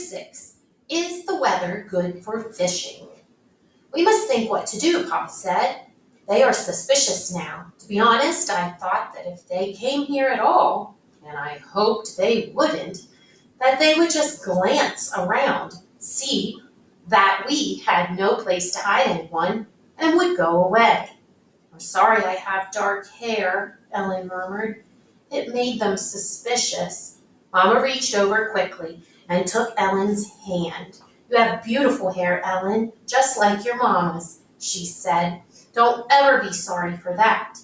6. Is the weather good for fishing? We must think what to do, Papa said. They are suspicious now. To be honest, I thought that if they came here at all, and I hoped they wouldn't, that they would just glance around, see that we had no place to hide anyone, and would go away. I'm sorry I have dark hair, Ellen murmured. It made them suspicious. Mama reached over quickly and took Ellen's hand. You have beautiful hair, Ellen, just like your mama's, she said. Don't ever be sorry for that.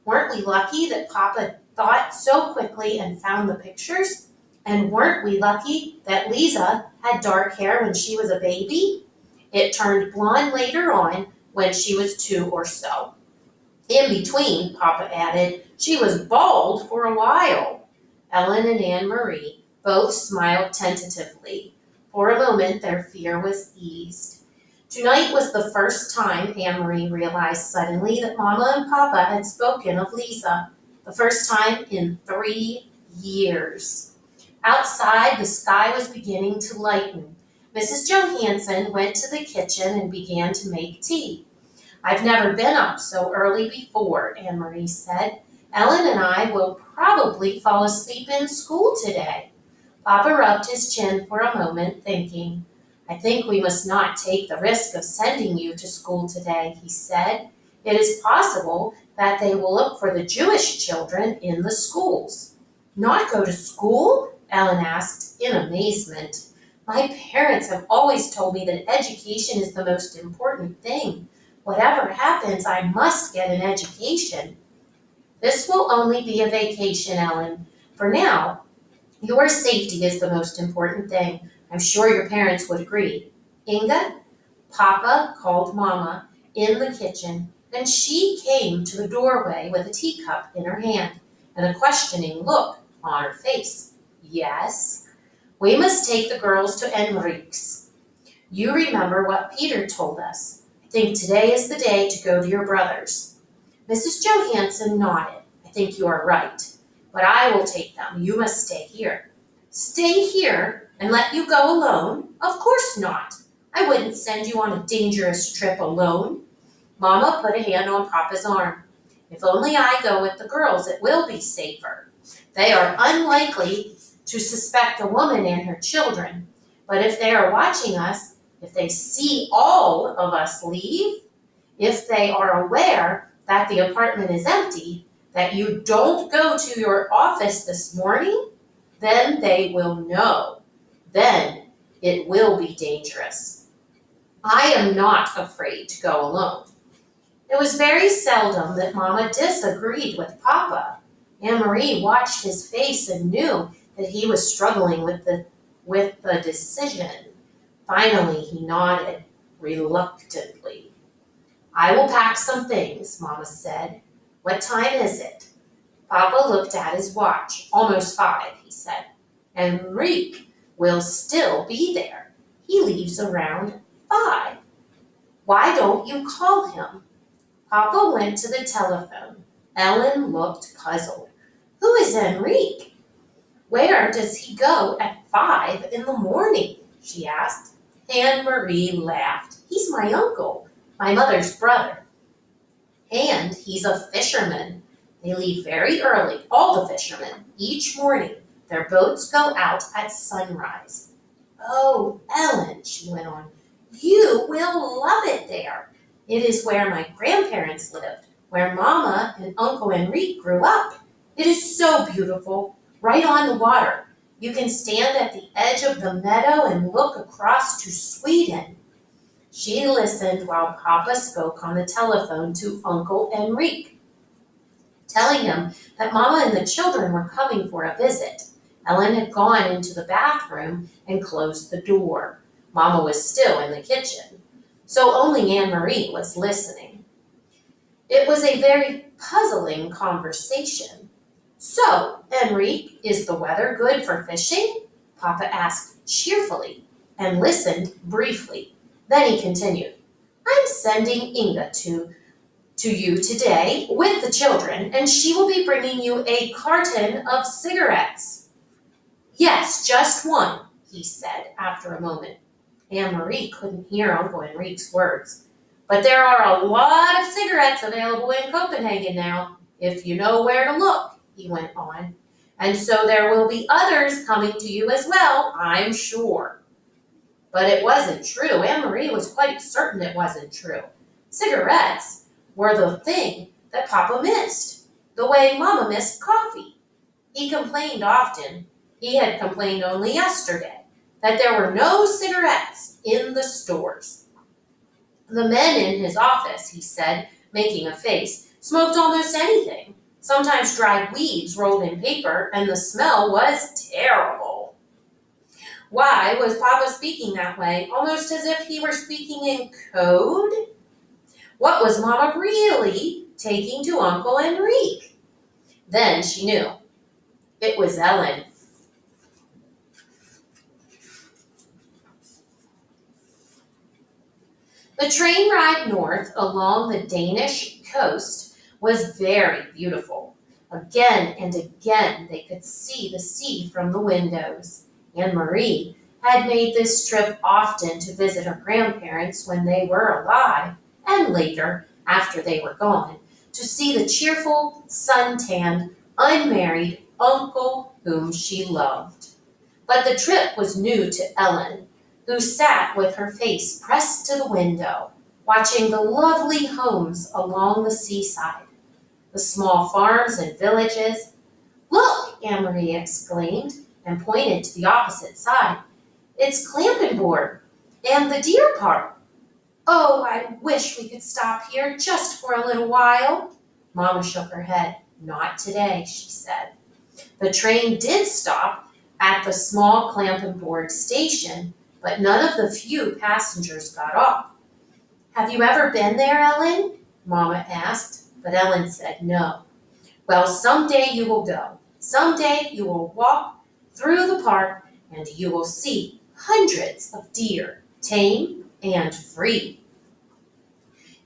Weren't we lucky that Papa thought so quickly and found the pictures? And weren't we lucky that Lisa had dark hair when she was a baby? It turned blonde later on when she was 2 or so. In between, Papa added, she was bald for a while. Ellen and Anne-Marie both smiled tentatively. For a moment, their fear was eased. Tonight was the first time Anne-Marie realized suddenly that Mama and Papa had spoken of Lisa. The first time in 3 years. Outside, the sky was beginning to lighten. Mrs. Johansson went to the kitchen and began to make tea. I've never been up so early before, Anne-Marie said. Ellen and I will probably fall asleep in school today. Papa rubbed his chin for a moment, thinking. I think we must not take the risk of sending you to school today, he said. It is possible that they will look for the Jewish children in the schools. Not go to school? Ellen asked in amazement. My parents have always told me that education is the most important thing. Whatever happens, I must get an education. This will only be a vacation, Ellen. For now, your safety is the most important thing. I'm sure your parents would agree. Inga, Papa called Mama in the kitchen, and she came to the doorway with a teacup in her hand and a questioning look on her face. Yes, we must take the girls to Enrique's. You remember what Peter told us. I think today is the day to go to your brother's. Mrs. Johansson nodded. I think you are right, but I will take them. You must stay here. Stay here and let you go alone? Of course not. I wouldn't send you on a dangerous trip alone. Mama put a hand on Papa's arm. If only I go with the girls, it will be safer. They are unlikely to suspect a woman and her children, but if they are watching us, if they see all of us leave, if they are aware that the apartment is empty, that you don't go to your office this morning, then they will know. Then it will be dangerous. I am not afraid to go alone. It was very seldom that Mama disagreed with Papa. Anne-Marie watched his face and knew that he was struggling with the decision. Finally, he nodded reluctantly. I will pack some things, Mama said. What time is it? Papa looked at his watch. Almost 5, he said. Enrique will still be there. He leaves around 5. Why don't you call him? Papa went to the telephone. Ellen looked puzzled. Who is Enrique? Where does he go at 5 in the morning? She asked. Anne-Marie laughed. He's my uncle, my mother's brother. And he's a fisherman. They leave very early, all the fishermen, each morning. Their boats go out at sunrise. Oh, Ellen, she went on, you will love it there. It is where my grandparents lived, where Mama and Uncle Enrique grew up. It is so beautiful, right on the water. You can stand at the edge of the meadow and look across to Sweden. She listened while Papa spoke on the telephone to Uncle Enrique, telling him that Mama and the children were coming for a visit. Ellen had gone into the bathroom and closed the door. Mama was still in the kitchen, so only Anne-Marie was listening. It was a very puzzling conversation. So, Enrique, is the weather good for fishing? Papa asked cheerfully and listened briefly. Then he continued, I'm sending Inga to you today with the children, and she will be bringing you a carton of cigarettes. Yes, just one, he said after a moment. Anne-Marie couldn't hear Uncle Enrique's words. But there are a lot of cigarettes available in Copenhagen now, if you know where to look, he went on. And so there will be others coming to you as well, I'm sure. But it wasn't true. Anne-Marie was quite certain it wasn't true. Cigarettes were the thing that Papa missed, the way Mama missed coffee. He complained often. He had complained only yesterday that there were no cigarettes in the stores. The men in his office, he said, making a face, smoked almost anything, sometimes dried weeds rolled in paper, and the smell was terrible. Why was Papa speaking that way, almost as if he were speaking in code? What was Mama really taking to Uncle Enrique? Then she knew. It was Ellen. The train ride north along the Danish coast was very beautiful. Again and again they could see the sea from the windows. Anne-Marie had made this trip often to visit her grandparents when they were alive, and later, after they were gone, to see the cheerful, sun-tanned, unmarried uncle whom she loved. But the trip was new to Ellen, who sat with her face pressed to the window, watching the lovely homes along the seaside, the small farms and villages. Look, Anne-Marie exclaimed, and pointed to the opposite side. It's Clampenborg and the deer park. Oh, I wish we could stop here just for a little while. Mama shook her head. Not today, she said. The train did stop at the small Clampenborg station, but none of the few passengers got off. Have you ever been there, Ellen? Mama asked, but Ellen said no. Well, someday you will go. Someday you will walk through the park and you will see hundreds of deer, tame and free.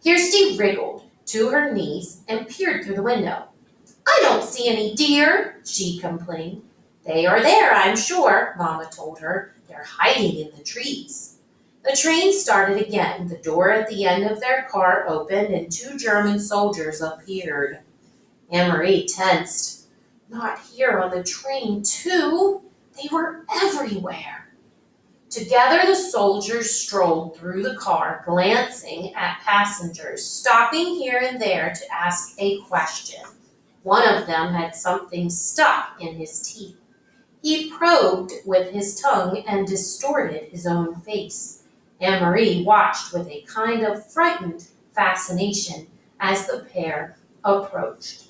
Kirsty wriggled to her knees and peered through the window. I don't see any deer, she complained. They are there, I'm sure, Mama told her. They're hiding in the trees. The train started again. The door at the end of their car opened and 2 German soldiers appeared. Anne-Marie tensed. Not here on the train, too. They were everywhere. Together the soldiers strolled through the car, glancing at passengers, stopping here and there to ask a question. One of them had something stuck in his teeth. He probed with his tongue and distorted his own face. Anne-Marie watched with a kind of frightened fascination as the pair approached.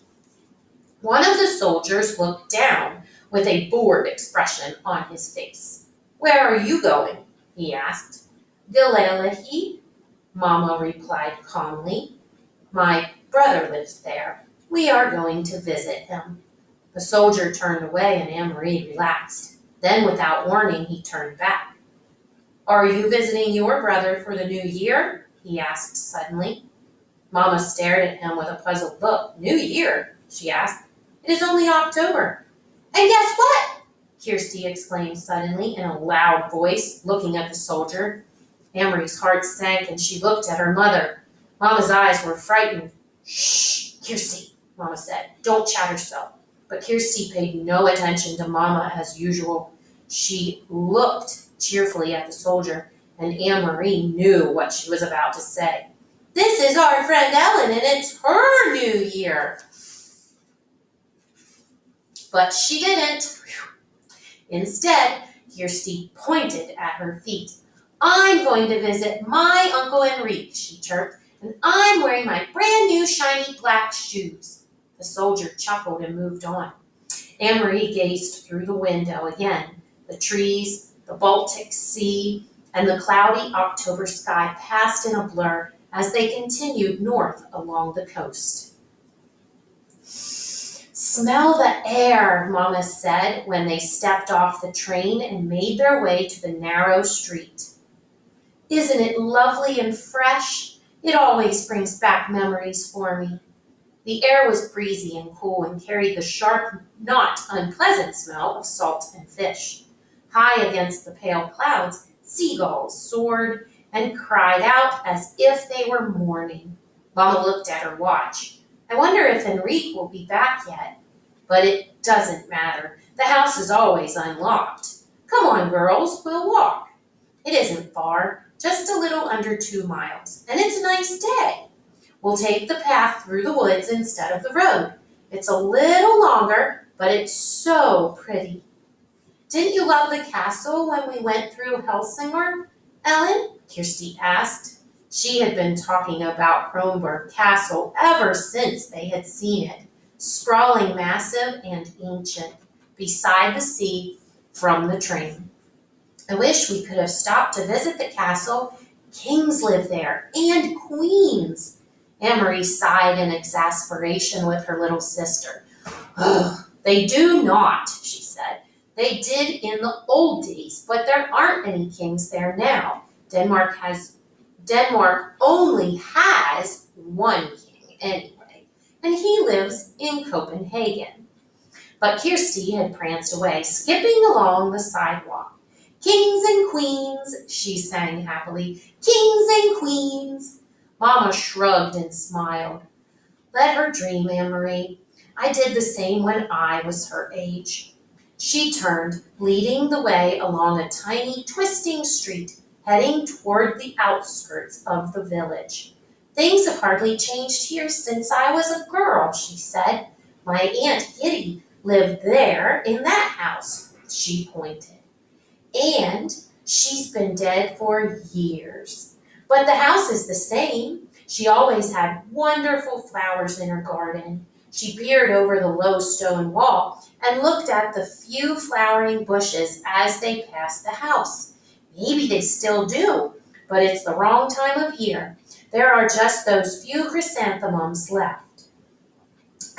One of the soldiers looked down with a bored expression on his face. Where are you going? He asked. Galilee, Mama replied calmly. My brother lives there. We are going to visit him. The soldier turned away and Anne-Marie relaxed. Then, without warning, he turned back. Are you visiting your brother for the new year? He asked suddenly. Mama stared at him with a puzzled look. New year? She asked. It is only October. And guess what? Kirsty exclaimed suddenly in a loud voice, looking at the soldier. Anne-Marie's heart sank and she looked at her mother. Mama's eyes were frightened. Shh, Kirsty, Mama said. Don't chatter so. But Kirsty paid no attention to Mama as usual. She looked cheerfully at the soldier, and Anne-Marie knew what she was about to say. This is our friend Ellen, and it's her new year. But she didn't. Instead, Kirsty pointed at her feet. I'm going to visit my Uncle Enrique, she chirped, and I'm wearing my brand new shiny black shoes. The soldier chuckled and moved on. Anne-Marie gazed through the window again. The trees, the Baltic Sea, and the cloudy October sky passed in a blur as they continued north along the coast. Smell the air, Mama said when they stepped off the train and made their way to the narrow street. Isn't it lovely and fresh? It always brings back memories for me. The air was breezy and cool and carried the sharp, not unpleasant smell of salt and fish. High against the pale clouds, seagulls soared and cried out as if they were mourning. Mama looked at her watch. I wonder if Enrique will be back yet. But it doesn't matter. The house is always unlocked. Come on, girls, we'll walk. It isn't far, just a little under 2 miles, and it's a nice day. We'll take the path through the woods instead of the road. It's a little longer, but it's so pretty. Didn't you love the castle when we went through Helsingor, Ellen? Kirsty asked. She had been talking about Kronborg Castle ever since they had seen it, sprawling massive and ancient, beside the sea from the train. I wish we could have stopped to visit the castle. Kings live there, and queens. Anne-Marie sighed in exasperation with her little sister. Ugh, they do not, she said. They did in the old days, but there aren't any kings there now. Denmark only has one king anyway, and he lives in Copenhagen. But Kirsty had pranced away, skipping along the sidewalk. Kings and queens, she sang happily. Kings and queens. Mama shrugged and smiled. Let her dream, Anne-Marie. I did the same when I was her age. She turned, leading the way along a tiny, twisting street, heading toward the outskirts of the village. Things have hardly changed here since I was a girl, she said. My Aunt Kitty lived there in that house, she pointed. And she's been dead for years. But the house is the same. She always had wonderful flowers in her garden. She peered over the low stone wall and looked at the few flowering bushes as they passed the house. Maybe they still do, but it's the wrong time of year. There are just those few chrysanthemums left.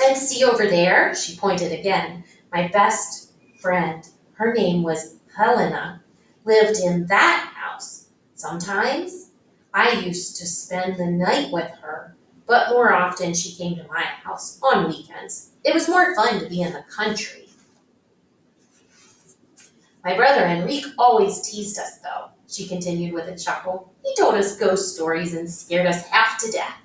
And see over there, she pointed again, my best friend. Her name was Helena, lived in that house. Sometimes I used to spend the night with her, but more often she came to my house on weekends. It was more fun to be in the country. My brother Enrique always teased us, though, she continued with a chuckle. He told us ghost stories and scared us half to death.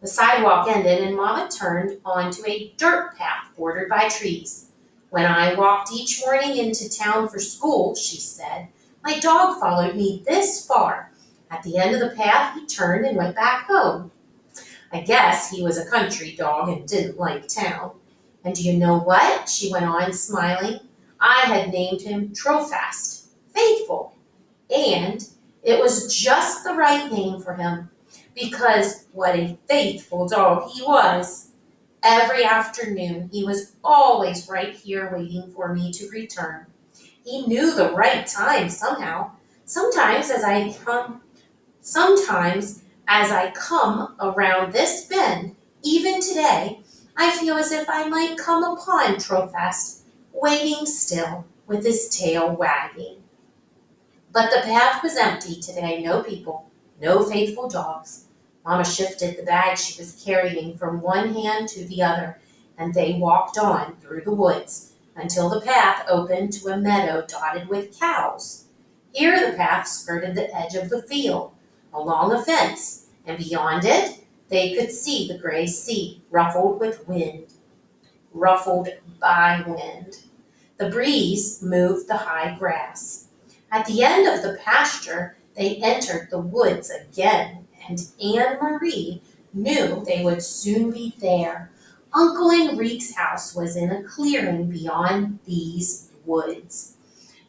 The sidewalk ended and Mama turned onto a dirt path bordered by trees. When I walked each morning into town for school, she said, my dog followed me this far. At the end of the path, he turned and went back home. I guess he was a country dog and didn't like town. And do you know what? She went on, smiling. I had named him Trofast, faithful. And it was just the right name for him, because what a faithful dog he was. Every afternoon, he was always right here waiting for me to return. He knew the right time somehow. Sometimes as I come around this bend, even today, I feel as if I might come upon Trofast, waiting still, with his tail wagging. But the path was empty today, no people, no faithful dogs. Mama shifted the bag she was carrying from one hand to the other, and they walked on through the woods until the path opened to a meadow dotted with cows. Here the path skirted the edge of the field, along a fence, and beyond it they could see the gray sea, ruffled by wind. The breeze moved the high grass. At the end of the pasture, they entered the woods again, and Anne-Marie knew they would soon be there. Uncle Enrique's house was in a clearing beyond these woods.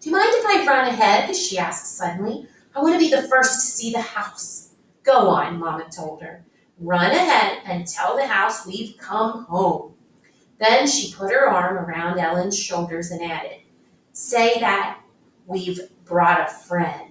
Do you mind if I run ahead? She asked suddenly. I want to be the first to see the house. Go on, Mama told her. Run ahead and tell the house we've come home. Then she put her arm around Ellen's shoulders and added, say that we've brought a friend.